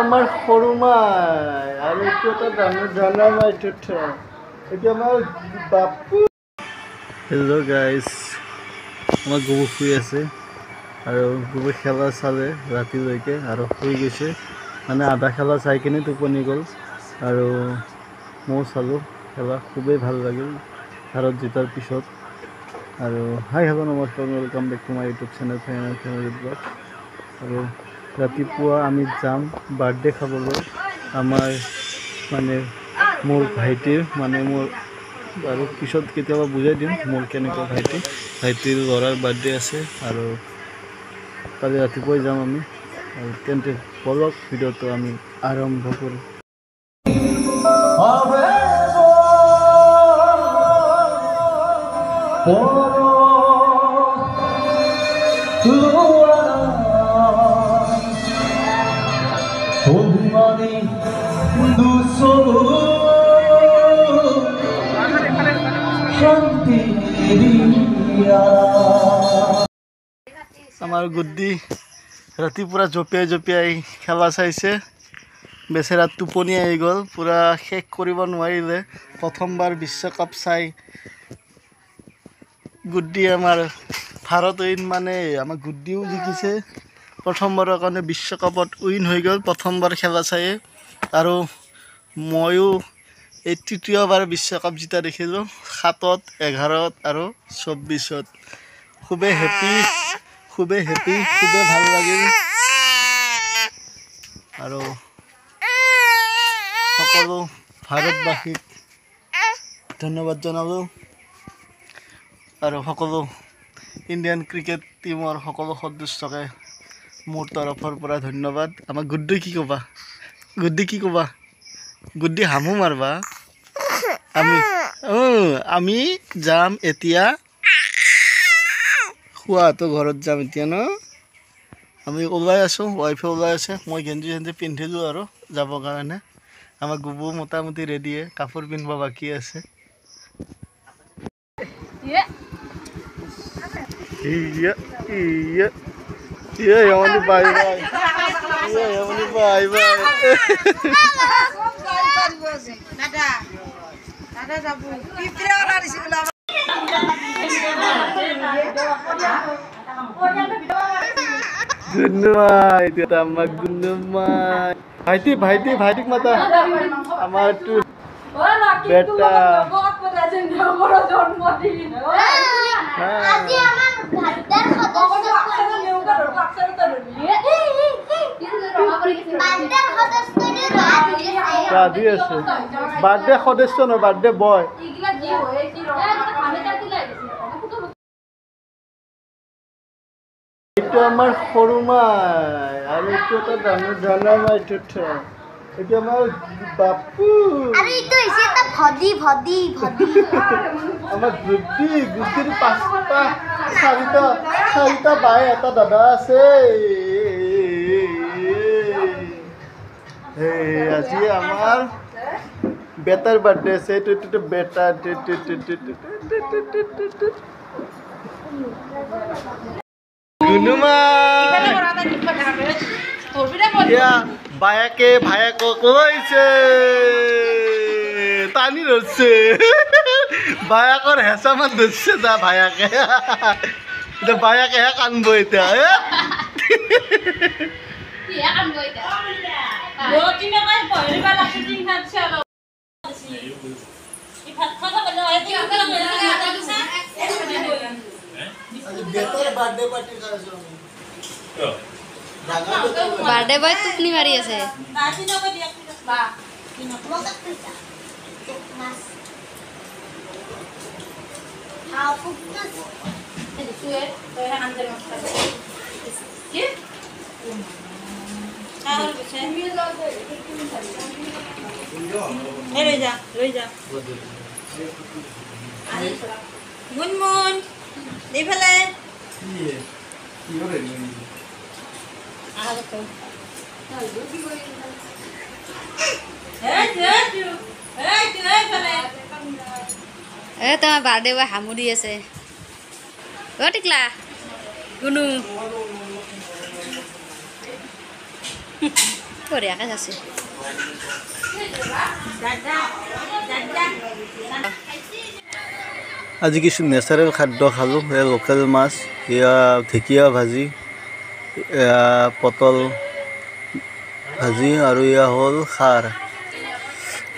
আমাৰ সৰু মাই আৰু এইটো এটা ডাঙৰ মাই এইটো আমাৰ বাপু। হেল্ল' গাইজ, আমাৰ গৰু শুই আছে আৰু গৰু খেলা চালে ৰাতিলৈকে আৰু শুই গৈছে, মানে আধা খেলা চাই কিনে টোপনি গ'ল আৰু ময়ো চালোঁ খেলা, খুবেই ভাল লাগিল ভাৰত জিতাৰ পিছত। আৰু হাই হেল্ল' নমস্কাৰ, welcome back to my YouTube channel family blog. আৰু ৰাতিপুৱা আমি যাম বাৰ্থডে খাবলৈ, আমাৰ মানে মোৰ ভাইটিৰ, মানে মোৰ আৰু পিছত কেতিয়াবা বুজাই দিম মোৰ কেনেকুৱা ভাইটিৰ ল'ৰাৰ বাৰ্থডে আছে আৰু কালি ৰাতিপুৱাই যাম আমি। আৰু তেন্তে বলক ভিডিঅ'টো আমি আৰম্ভ কৰোঁ। আমাৰ গুড্ডি ৰাতিপুৱা জঁপিয়াই খেলা চাইছে, বেচেৰা টোপনি আহি গ'ল, পূৰা শেষ কৰিব নোৱাৰিলে। প্ৰথমবাৰ বিশ্বকাপ চাই গুড্ডি আমাৰ ভাৰত উইন, মানে আমাৰ গুড্ডিও জিকিছে প্ৰথমবাৰৰ কাৰণে, বিশ্বকাপত উইন হৈ গ'ল প্ৰথমবাৰ খেলা চায়ে। আৰু ময়ো এই তৃতীয়বাৰ বিশ্বকাপ জিতা দেখিলোঁ, 7, 11 আৰু 24। খুবেই হেপী, খুবেই ভাল লাগিল। আৰু সকলো ভাৰতবাসীক ধন্যবাদ জনালোঁ আৰু সকলো ইণ্ডিয়ান ক্ৰিকেট টীমৰ সকলো সদস্যকে মোৰ তৰফৰ পৰা ধন্যবাদ। আমাৰ গুড্ডি কি ক'বা, গুড্ডি হামু মাৰবা। আমি যাম এতিয়া, খুৱাহঁতৰ ঘৰত যাম এতিয়া ন। আমি ওলাই আছোঁ, ৱাইফে ওলাই আছে, মই গেঞ্জি পিন্ধিলোঁ আৰু যাবৰ কাৰণে। আমাৰ গুবু মোটামুটি ৰেডিয়ে, কাপোৰ পিন্ধিব বাকী আছে। ভাইটিক মাতা, আমাৰ বেটা বাৰ্থডে সদস্য নহয়, বাৰ্থডে বয়। এইটো আমাৰ সৰু মাই আৰু এইটো এটা ডাঙৰ মাই, এইটো আমাৰ বাপু। আমাৰ গুড্ডিৰ 4টা বাই, এটা দাদা আছে। আজি আমাৰ বেটাৰ বাৰ্থডে আছে, এইটো বেটা। বায়াকে ভায়াকক লৈছে, টানি ধৰছে, বায়াকৰ হেঁচামান ধৰছে যা ভায়াকে। এতিয়া বায়াকে হে কান্দব এতিয়া। বাৰ্থডে বয় টোপনি মাৰি আছে। লৈ যা মুনমুন এইফালে তোমাৰ বাৰ্থডে বয় সামৰি আছে। অ টিকলা গুনু বঢ়িয়াকৈ আছে আজি কিছু নেচাৰেল খাদ্য খালোঁ। এয়া লোকেল মাছ, এয়া ঢেকীয়া ভাজি, এয়া পটল ভাজি আৰু এয়া হ'ল খাৰ।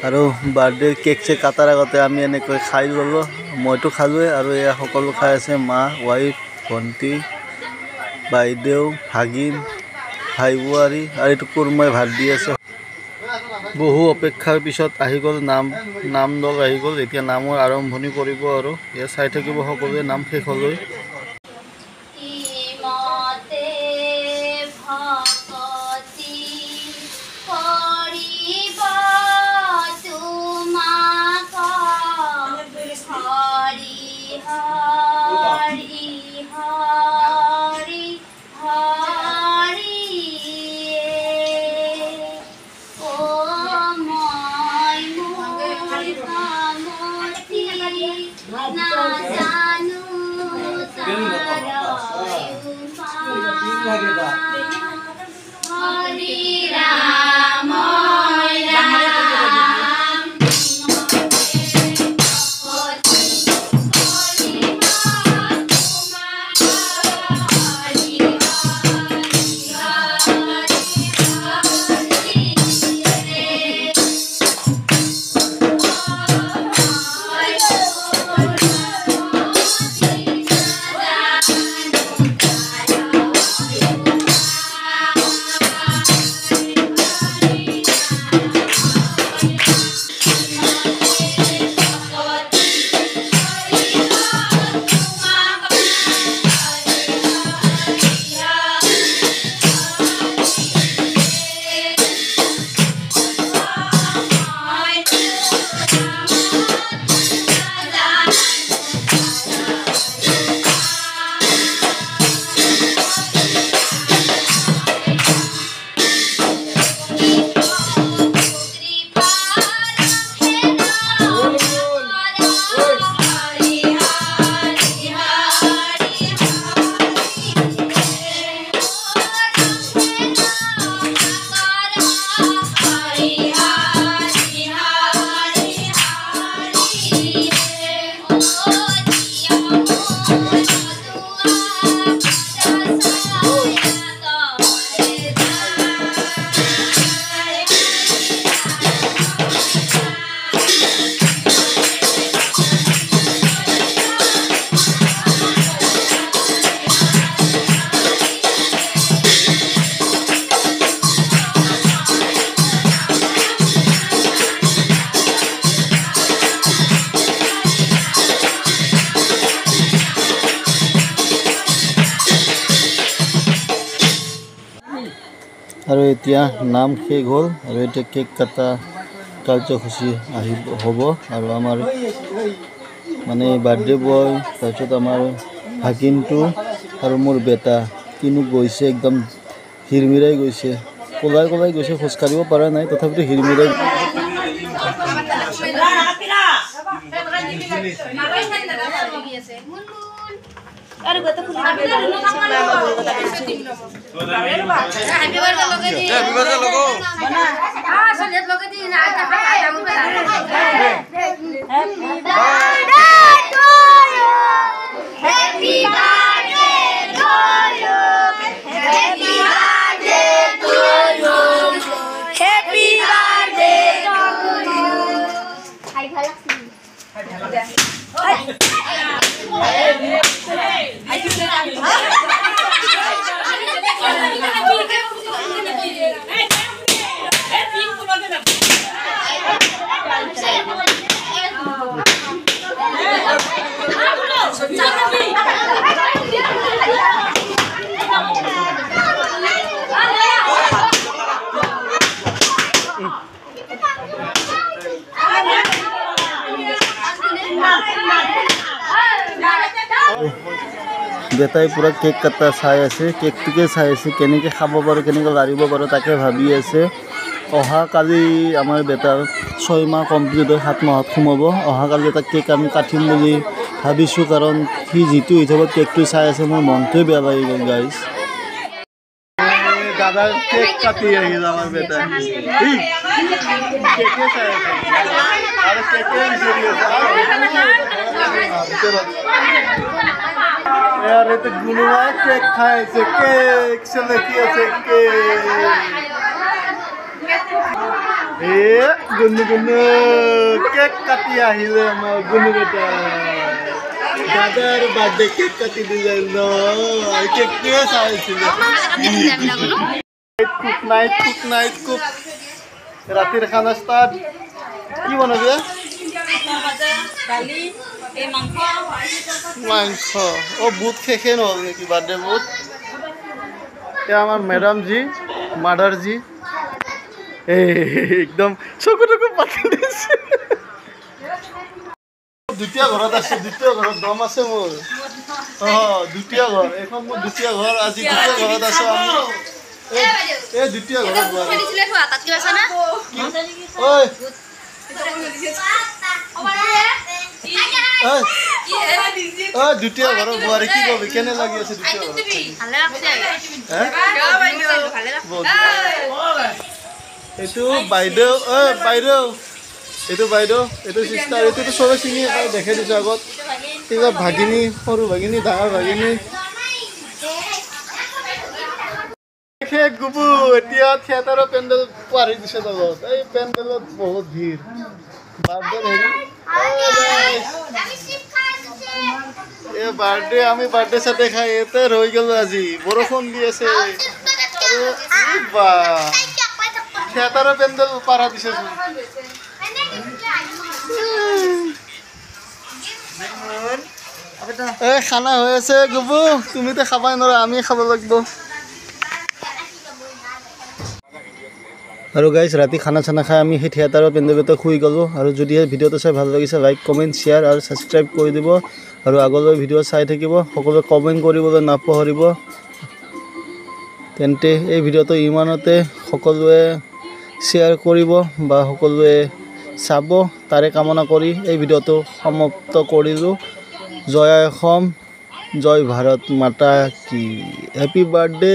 আৰু বাৰ্থডে কেক চেক কাটাৰ আগতে আমি এনেকৈ খাই ল'লোঁ। মইতো খালোঁৱেই আৰু এয়া সকলো খাই আছে, মা, ৱাইফ, ভণ্টি, বাইদেউ, ভাগিন, ভাই বোৱাৰী আৰু এইটো কুৰমাই ভাত দি আছে। বহু অপেক্ষাৰ পিছত আহি গ'ল নাম দল আহি গ'ল। এতিয়া নামৰ আৰম্ভণি কৰিব আৰু এয়া চাই থাকিব সকলোৱে নাম শেষলৈ। আৰু এতিয়া নাম শেষ হ'ল আৰু এতিয়া কেক কাটা কাৰ্যসূচী হ'ব। আৰু আমাৰ মানে বাৰ্থডে বয়, তাৰপিছত আমাৰ ভাগিনটো আৰু মোৰ বেটা কিনো গৈছে, একদম হিৰমিৰাই গৈছে, কলাই গৈছে, খোজকাঢ়িব পৰা নাই, তথাপিতো হিৰমিৰাই বেটাই পুৰা কেক কাটা চাই আছে, কেকটোকে চাই আছে, কেনেকৈ খাব পাৰোঁ, কেনেকৈ লাৰিব পাৰোঁ তাকে ভাবি আছে। অহাকালি আমাৰ বেটাৰ 6 মাহ কমপ্লিট হৈ 7 মাহত সোমাব। অহাকালি এটা কেক আমি কাটিম বুলি ভাবিছোঁ, কাৰণ সি যিটো হিচাপত কেকটো চাই আছে মোৰ মনটোৱে বেয়া লাগি গ'ল গাইজ। দাদা কেক কাটি আহিল আমাৰ বেটা কেকে চাই আৰ কেকে বিচাৰি আছে यार ये तो गुनुआ केक खाए से केक से लेके ऐसे केक ये गुनु गुनु केक काटिया ही ले हम गुनु बेटा दादार बर्थडे केक काटी दी जाए नो केक के साइज से कुक नाइट कुक रातिर खाना स्टार्ट की बनाबे দালি এই মাংস ও বুট শেষে নহ'ল নেকি বাৰ্থডে বুট এতিয়া আমাৰ মেডাম জি মাদাৰ জি একদম চকু টকু পাতি দিছে দ্বিতীয় ঘৰত আছে দ্বিতীয় ঘৰত দম আছে মোৰ দ্বিতীয় ঘৰ এখন মোৰ দ্বিতীয় ঘৰ আজি দ্বিতীয় ঘৰত আছো আমি এই দ্বিতীয় ঘৰত দ্বিতীয় ঘৰৰ বোৱাৰী কি কবি কেনে লাগি আছে দ্বিতীয় ঘৰত এইটো বাইদেউ বাইদেউ এইটো বাইদেউ এইটো চিষ্টাৰ এইটোতো চবে চিনি দেখাই দিছোঁ আগত কিবা ভাগিনী সৰু ভাগিনী ডাঙৰ ভাগিনী গুবু এতিয়া থিয়েটাৰৰ পেণ্ডেল পাৰি দিছে লগত এই পেণ্ডেলত বহুত ভিৰ বাৰ্থডে আমি বাৰ্থডে চাতে খাই এতে ৰৈ গ'লো আজি বৰষুণ দি আছে থিয়েটাৰৰ পেণ্ডেল পাৰা দিছে খানা হৈ আছে গুবু তুমিতো খাবাই নোৱাৰা আমি খাব লাগিব আৰু গাইজ ৰাতি খানা চানা খাই আমি সেই থিয়েটাৰৰ পেণ্ডেলতে শুই গ'লোঁ আৰু যদিহে ভিডিঅ'টো চাই ভাল লাগিছে লাইক কমেণ্ট শ্বেয়াৰ আৰু ছাবস্ক্ৰাইব কৰি দিব আৰু আগলৈ ভিডিঅ' চাই থাকিব সকলোৱে কমেণ্ট কৰিবলৈ নাপাহৰিব তেন্তে এই ভিডিঅ'টো ইমানতে সকলোৱে শ্বেয়াৰ কৰিব বা সকলোৱে চাব তাৰে কামনা কৰি এই ভিডিঅ'টো সমাপ্ত কৰিলোঁ জয় অসম জয় ভাৰত মাতা কি হেপী বাৰ্থডে